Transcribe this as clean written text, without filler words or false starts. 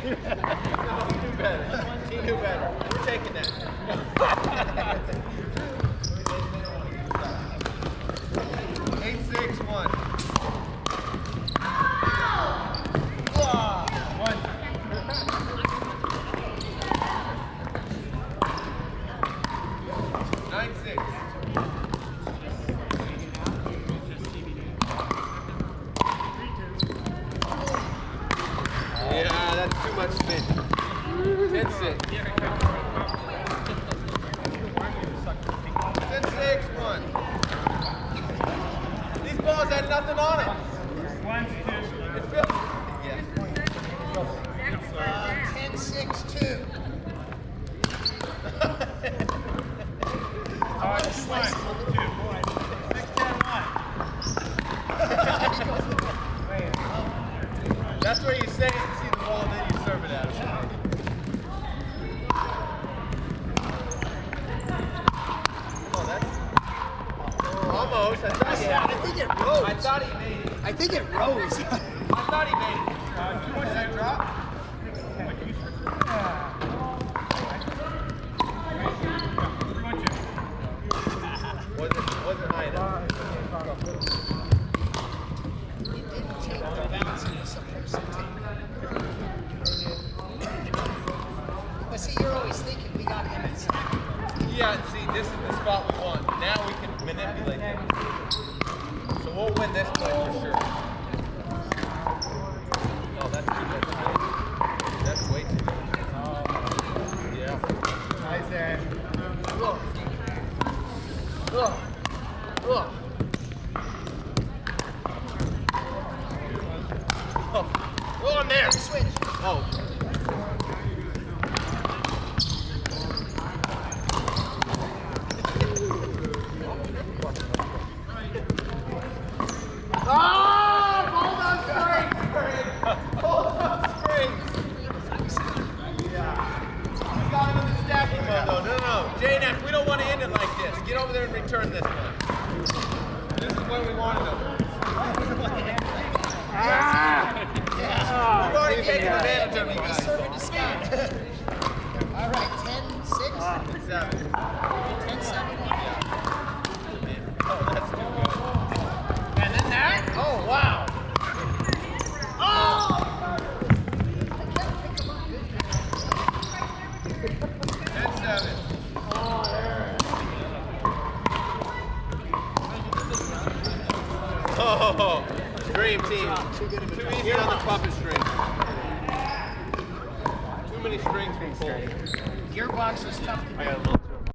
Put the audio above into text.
knew better. He knew better. We're taking that. 8-6-1. Too much spin. 10-6. 10-6-1. These balls had nothing on it. It feels. Yeah. 10-6-2. That's where you say it and see the ball, and then you serve it at him. Oh, that's almost. I think it rose. I thought he made it. I think it rose. I thought he made it. Too much that drop? Wasn't high enough. It didn't take the bounce it was supposed to take. But see, you're always thinking we got him at second. Yeah, see, this is the spot we want. Now we can manipulate him. So we'll win this play for sure. Oh, that's too much. That's way too much. Yeah. Nice, Aaron. Look. Look. Look. Oh, go on there. Switch. Oh. Hold on strings, Craig. Hold on strings. Yeah. We got him in the stacking mode, though. No. JNak, we don't want to end it like this. Get over there and return this one. This is where we wanted him. We've already taken advantage of you guys. Serving to Scott. All right, 10-6. 7. 10-7. Oh, that's too good. And then that. Oh, wow. Oh! 10-7. Oh, dream team. Too easy on the puppet string. Too many strings from pull. Gearbox was tough to do.